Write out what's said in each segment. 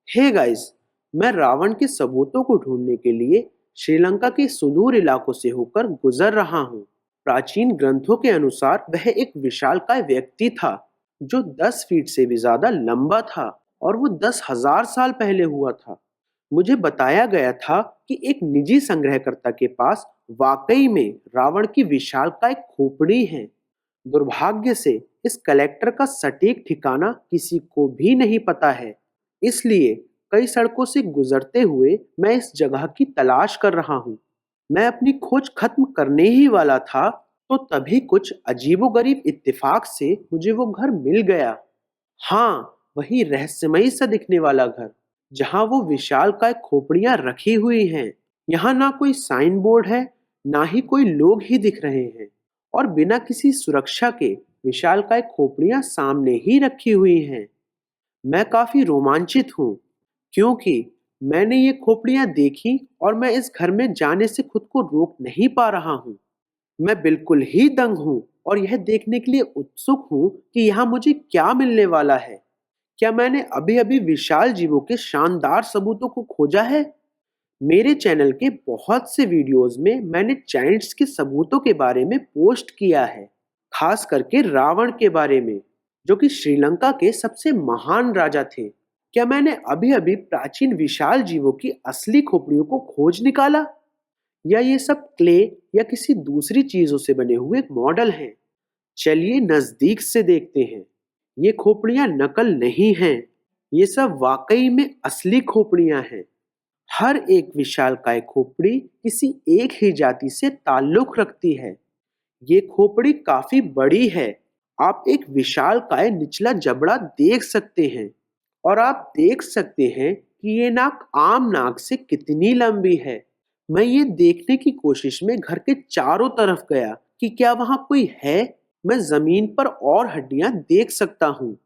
Hey guys, मैं रावण के सबूतों को ढूंढने के लिए श्रीलंका के सुदूर इलाकों से होकर गुजर रहा हूँ। प्राचीन ग्रंथों के अनुसार वह एक विशालकाय व्यक्ति था जो 10 फीट से भी ज्यादा लंबा था और वो 10,000 साल पहले हुआ था। मुझे बताया गया था कि एक निजी संग्रहकर्ता के पास वाकई में रावण की विशालकाय खोपड़ी है। दुर्भाग्य से इस कलेक्टर का सटीक ठिकाना किसी को भी नहीं पता है, इसलिए कई सड़कों से गुजरते हुए मैं इस जगह की तलाश कर रहा हूँ। मैं अपनी खोज खत्म करने ही वाला था, तो तभी कुछ अजीबोगरीब इत्तेफाक से मुझे वो घर मिल गया। हाँ, वही रहस्यमयी सा दिखने वाला घर, जहाँ वो विशालकाय खोपड़ियाँ रखी हुई हैं। यहाँ ना कोई साइन बोर्ड है, ना ही कोई लोग ही दिख रहे हैं, और बिना किसी सुरक्षा के विशालकाय खोपड़ियाँ सामने ही रखी हुई हैं। मैं काफी रोमांचित हूँ, क्योंकि मैंने ये खोपड़ियाँ देखी और मैं इस घर में जाने से खुद को रोक नहीं पा रहा हूँ। मैं बिल्कुल ही दंग हूँ और यह देखने के लिए उत्सुक हूँ कि यहाँ मुझे क्या मिलने वाला है। क्या मैंने अभी-अभी विशाल जीवों के शानदार सबूतों को खोजा है? मेरे चैनल के बहुत से वीडियोस में मैंने जायंट्स के सबूतों के बारे में पोस्ट किया है, खास करके रावण के बारे में, जो कि श्रीलंका के सबसे महान राजा थे। क्या मैंने अभी-अभी प्राचीन विशाल जीवों की असली खोपड़ियों को खोज निकाला, या ये सब क्ले या किसी दूसरी चीजों से बने हुए मॉडल हैं? चलिए नजदीक से देखते हैं। ये खोपड़ियां नकल नहीं हैं, ये सब वाकई में असली खोपड़ियां हैं। हर एक विशालकाय खोपड़ी किसी एक ही जाति से ताल्लुक रखती है। ये खोपड़ी काफी बड़ी है। आप एक विशालकाय निचला जबड़ा देख सकते हैं, और आप देख सकते हैं कि ये नाक आम नाक से कितनी लंबी है। मैं ये देखने की कोशिश में घर के चारों तरफ गया कि क्या वहां कोई है। मैं जमीन पर और हड्डियां देख सकता हूँ,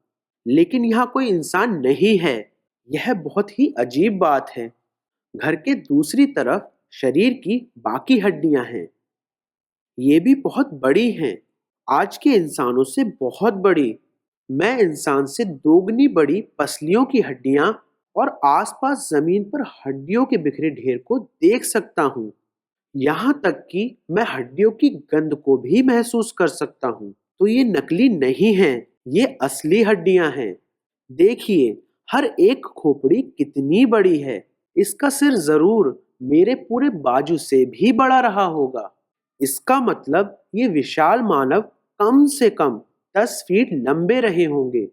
लेकिन यहाँ कोई इंसान नहीं है। यह बहुत ही अजीब बात है। घर के दूसरी तरफ शरीर की बाकी हड्डियां हैं। ये भी बहुत बड़ी हैं, आज के इंसानों से बहुत बड़ी। मैं इंसान से दोगुनी बड़ी पसलियों की हड्डियां और आसपास जमीन पर हड्डियों के बिखरे ढेर को देख सकता हूँ। यहाँ तक कि मैं हड्डियों की गंध को भी महसूस कर सकता हूँ। तो ये नकली नहीं है, ये असली हड्डियां हैं। देखिए, हर एक खोपड़ी कितनी बड़ी है। इसका सिर जरूर मेरे पूरे बाजू से भी बड़ा रहा होगा। इसका मतलब ये विशाल मानव कम से कम 10 फीट लंबे रहे होंगे।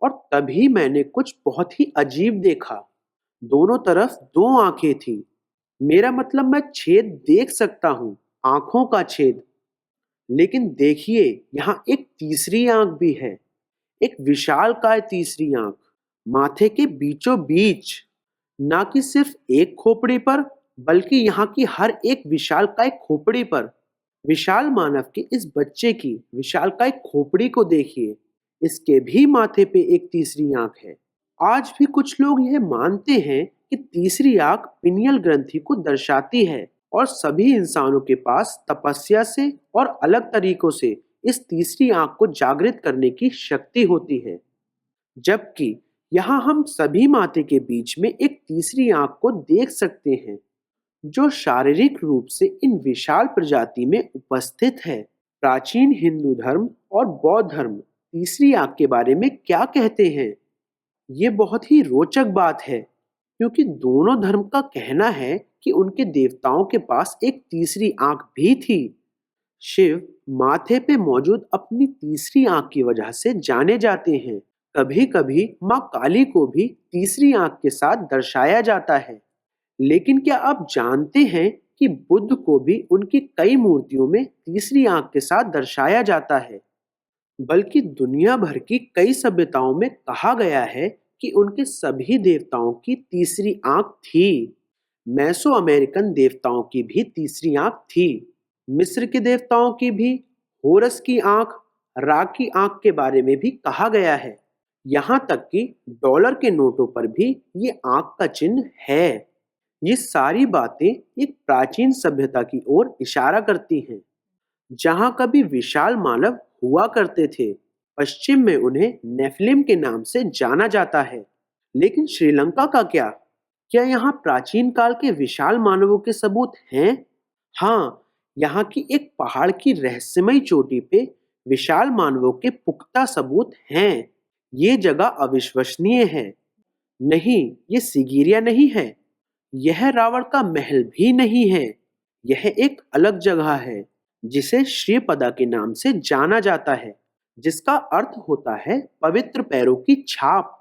और तभी मैंने कुछ बहुत ही अजीब देखा। दोनों तरफ दो आंखें थी। मेरा मतलब मैं छेद देख सकता हूँ, आंखों का छेद। लेकिन देखिए, यहाँ एक तीसरी आंख भी है, एक विशालकाय तीसरी आंख, माथे के बीचों बीच। ना कि सिर्फ एक खोपड़ी पर, बल्कि यहाँ की हर एक विशालकाय खोपड़ी पर। विशाल मानव के इस बच्चे की विशालकाय खोपड़ी को देखिए, इसके भी माथे पे एक तीसरी आंख है। आज भी कुछ लोग यह मानते हैं कि तीसरी आंख पिनियल ग्रंथि को दर्शाती है, और सभी इंसानों के पास तपस्या से और अलग तरीकों से इस तीसरी आंख को जागृत करने की शक्ति होती है। जबकि यहाँ हम सभी माथे के बीच में एक तीसरी आंख को देख सकते हैं, जो शारीरिक रूप से इन विशाल प्रजाति में उपस्थित है। प्राचीन हिंदू धर्म और बौद्ध धर्म तीसरी आंख के बारे में क्या कहते हैं? ये बहुत ही रोचक बात है, क्योंकि दोनों धर्म का कहना है कि उनके देवताओं के पास एक तीसरी आंख भी थी। शिव माथे पे मौजूद अपनी तीसरी आंख की वजह से जाने जाते हैं। कभी कभी माँ काली को भी तीसरी आंख के साथ दर्शाया जाता है। लेकिन क्या आप जानते हैं कि बुद्ध को भी उनकी कई मूर्तियों में तीसरी आंख के साथ दर्शाया जाता है? बल्कि दुनिया भर की कई सभ्यताओं में कहा गया है कि उनके सभी देवताओं की तीसरी आंख थी। मेसो अमेरिकन देवताओं की भी तीसरी आंख थी। मिस्र के देवताओं की भी, होरस की आंख, रा की आंख के बारे में भी कहा गया है। यहाँ तक कि डॉलर के नोटों पर भी ये आंख का चिन्ह है। ये सारी बातें एक प्राचीन सभ्यता की ओर इशारा करती हैं, जहां कभी विशाल मानव हुआ करते थे। पश्चिम में उन्हें नेफिलिम के नाम से जाना जाता है। लेकिन श्रीलंका का क्या? क्या यहाँ प्राचीन काल के विशाल मानवों के सबूत हैं? हाँ, यहाँ की एक पहाड़ की रहस्यमयी चोटी पे विशाल मानवों के पुख्ता सबूत हैं। ये जगह अविश्वसनीय है। नहीं, ये सिगिरिया नहीं है। यह रावण का महल भी नहीं है। यह एक अलग जगह है जिसे श्रीपदा के नाम से जाना जाता है, जिसका अर्थ होता है पवित्र पैरों की छाप।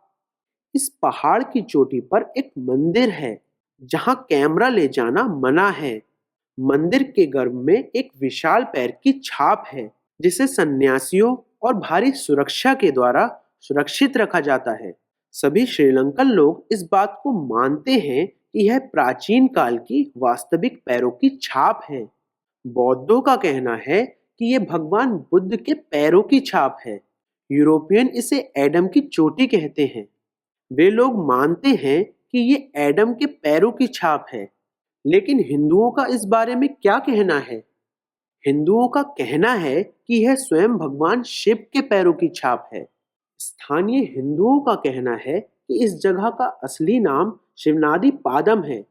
इस पहाड़ की चोटी पर एक मंदिर है जहां कैमरा ले जाना मना है। मंदिर के गर्भ में एक विशाल पैर की छाप है जिसे सन्यासियों और भारी सुरक्षा के द्वारा सुरक्षित रखा जाता है। सभी श्रीलंकन लोग इस बात को मानते हैं कि यह प्राचीन काल की वास्तविक पैरों की छाप है। बौद्धों का कहना है कि यह भगवान बुद्ध के पैरों की छाप है। यूरोपियन इसे एडम की चोटी कहते हैं। वे लोग मानते हैं कि ये एडम के पैरों की छाप है। लेकिन हिंदुओं का इस बारे में क्या कहना है? हिंदुओं का कहना है कि यह स्वयं भगवान शिव के पैरों की छाप है। स्थानीय हिंदुओं का कहना है कि इस जगह का असली नाम शिवनादी पादम है,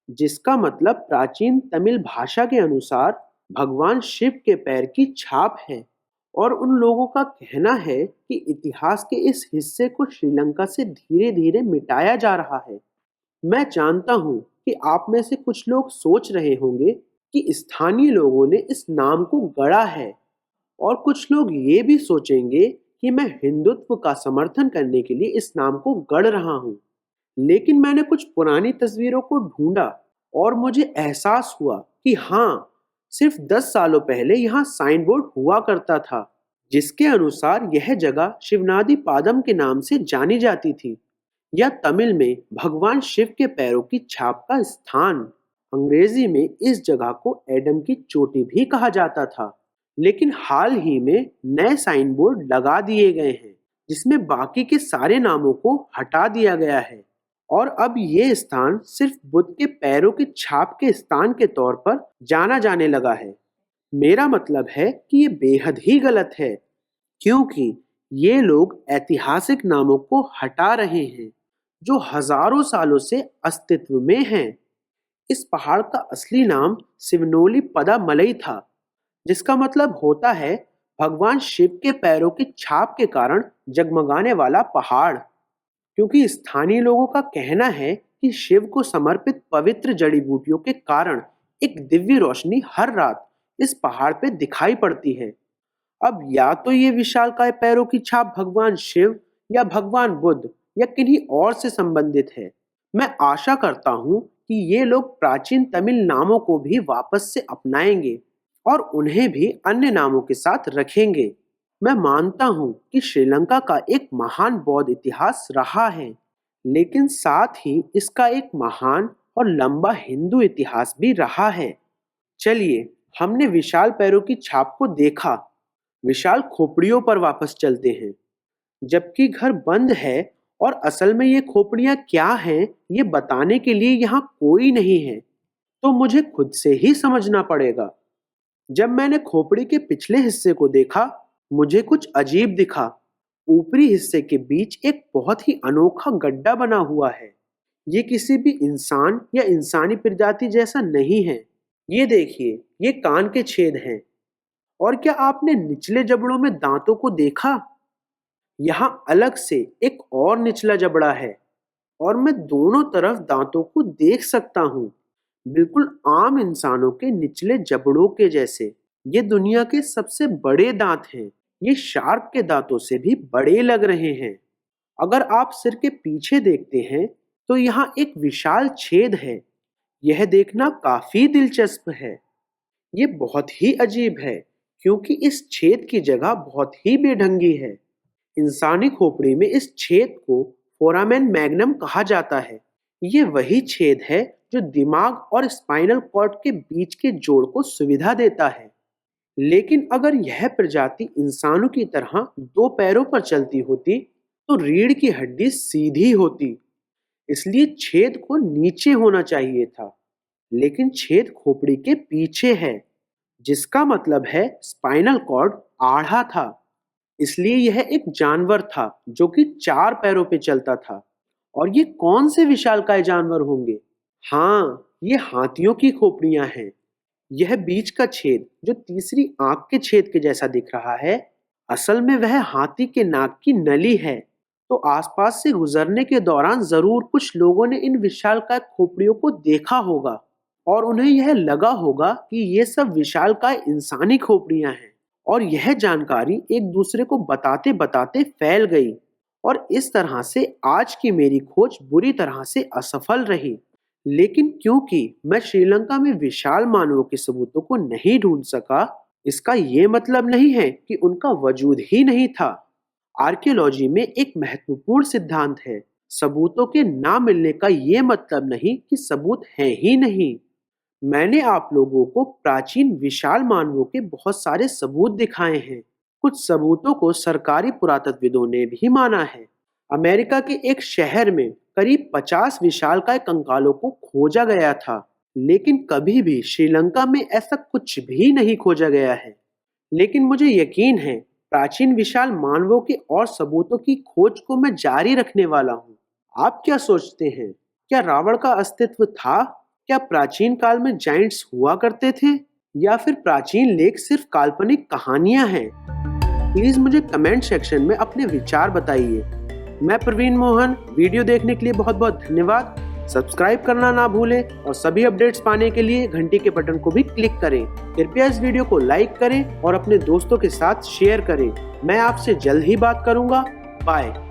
जिसका मतलब प्राचीन तमिल भाषा के अनुसार भगवान शिव के पैर की छाप है। और उन लोगों का कहना है कि इतिहास के इस हिस्से को श्रीलंका से धीरे धीरे मिटाया जा रहा है। मैं जानता हूँ कि आप में से कुछ लोग सोच रहे होंगे कि स्थानीय लोगों ने इस नाम को गढ़ा है, और कुछ लोग ये भी सोचेंगे कि मैं हिंदुत्व का समर्थन करने के लिए इस नाम को गढ़ रहा हूँ। लेकिन मैंने कुछ पुरानी तस्वीरों को ढूंढा और मुझे एहसास हुआ कि हाँ, सिर्फ 10 सालों पहले यहाँ साइन बोर्ड हुआ करता था जिसके अनुसार यह जगह शिवनादी पादम के नाम से जानी जाती थी, या तमिल में भगवान शिव के पैरों की छाप का स्थान। अंग्रेजी में इस जगह को एडम की चोटी भी कहा जाता था। लेकिन हाल ही में नए साइन बोर्ड लगा दिए गए हैं जिसमें बाकी के सारे नामों को हटा दिया गया है, और अब ये स्थान सिर्फ बुद्ध के पैरों की छाप के स्थान के तौर पर जाना जाने लगा है। मेरा मतलब है कि ये बेहद ही गलत है, क्योंकि ये लोग ऐतिहासिक नामों को हटा रहे हैं जो हजारों सालों से अस्तित्व में हैं। इस पहाड़ का असली नाम सिवनोली पदा मलई था, जिसका मतलब होता है भगवान शिव के पैरों की छाप के कारण जगमगाने वाला पहाड़। क्योंकि स्थानीय लोगों का कहना है कि शिव को समर्पित पवित्र जड़ी बूटियों के कारण एक दिव्य रोशनी हर रात इस पहाड़ पे दिखाई पड़ती है। अब या तो ये विशालकाय पैरों की छाप भगवान शिव या भगवान बुद्ध या किन्हीं और से संबंधित है। मैं आशा करता हूँ कि ये लोग प्राचीन तमिल नामों को भी वापस से अपनाएंगे और उन्हें भी अन्य नामों के साथ रखेंगे। मैं मानता हूँ कि श्रीलंका का एक महान बौद्ध इतिहास रहा है, लेकिन साथ ही इसका एक महान और लंबा हिंदू इतिहास भी रहा है। चलिए, हमने विशाल पैरों की छाप को देखा, विशाल खोपड़ियों पर वापस चलते हैं। जबकि घर बंद है और असल में ये खोपड़ियां क्या हैं ये बताने के लिए यहाँ कोई नहीं है, तो मुझे खुद से ही समझना पड़ेगा। जब मैंने खोपड़ी के पिछले हिस्से को देखा, मुझे कुछ अजीब दिखा। ऊपरी हिस्से के बीच एक बहुत ही अनोखा गड्ढा बना हुआ है। ये किसी भी इंसान या इंसानी प्रजाति जैसा नहीं है। ये देखिए, ये कान के छेद हैं। और क्या आपने निचले जबड़ों में दांतों को देखा? यहाँ अलग से एक और निचला जबड़ा है और मैं दोनों तरफ दांतों को देख सकता हूँ, बिल्कुल आम इंसानों के निचले जबड़ों के जैसे। ये दुनिया के सबसे बड़े दांत हैं। ये शार्क के दांतों से भी बड़े लग रहे हैं। अगर आप सिर के पीछे देखते हैं तो यहाँ एक विशाल छेद है। यह देखना काफी दिलचस्प है। ये बहुत ही अजीब है क्योंकि इस छेद की जगह बहुत ही बेढंगी है। इंसानी खोपड़ी में इस छेद को फोरामेन मैग्नम कहा जाता है। ये वही छेद है जो दिमाग और स्पाइनल कॉर्ड के बीच के जोड़ को सुविधा देता है। लेकिन अगर यह प्रजाति इंसानों की तरह दो पैरों पर चलती होती तो रीढ़ की हड्डी सीधी होती, इसलिए छेद को नीचे होना चाहिए था। लेकिन छेद खोपड़ी के पीछे है, जिसका मतलब है स्पाइनल कॉर्ड आधा था। इसलिए यह एक जानवर था जो कि 4 पैरों पे चलता था। और ये कौन से विशालकाय जानवर होंगे? हाँ, ये हाथियों की खोपड़ियां हैं। यह बीच का छेद जो तीसरी आंख के छेद के जैसा दिख रहा है, असल में वह हाथी के नाक की नली है। तो आसपास से गुजरने के दौरान जरूर कुछ लोगों ने इन विशालकाय खोपड़ियों को देखा होगा और उन्हें यह लगा होगा कि ये सब विशालकाय इंसानी खोपड़ियां हैं। और यह जानकारी एक दूसरे को बताते बताते फैल गई और इस तरह से आज की मेरी खोज बुरी तरह से असफल रही। लेकिन क्योंकि मैं श्रीलंका में विशाल मानवों के सबूतों को नहीं ढूंढ सका, इसका ये मतलब नहीं है कि उनका वजूद ही नहीं था। आर्कियोलॉजी में एक महत्वपूर्ण सिद्धांत है, सबूतों के ना मिलने का ये मतलब नहीं कि सबूत है ही नहीं। मैंने आप लोगों को प्राचीन विशाल मानवों के बहुत सारे सबूत दिखाए हैं। कुछ सबूतों को सरकारी पुरातत्वविदों ने भी माना है। अमेरिका के एक शहर में करीब 50 विशालकाय कंकालों को खोजा गया था, लेकिन कभी भी श्रीलंका में ऐसा कुछ भी नहीं खोजा गया है। लेकिन मुझे यकीन है प्राचीन विशाल मानवों के और सबूतों की खोज को मैं जारी रखने वाला हूँ। आप क्या सोचते हैं? क्या रावण का अस्तित्व था? क्या प्राचीन काल में जायंट्स हुआ करते थे? या फिर प्राचीन लेख सिर्फ काल्पनिक कहानियां हैं? प्लीज मुझे कमेंट सेक्शन में अपने विचार बताइए। मैं प्रवीण मोहन, वीडियो देखने के लिए बहुत बहुत धन्यवाद। सब्सक्राइब करना ना भूलें और सभी अपडेट्स पाने के लिए घंटी के बटन को भी क्लिक करें। कृपया इस वीडियो को लाइक करें और अपने दोस्तों के साथ शेयर करें। मैं आपसे जल्द ही बात करूंगा। बाय।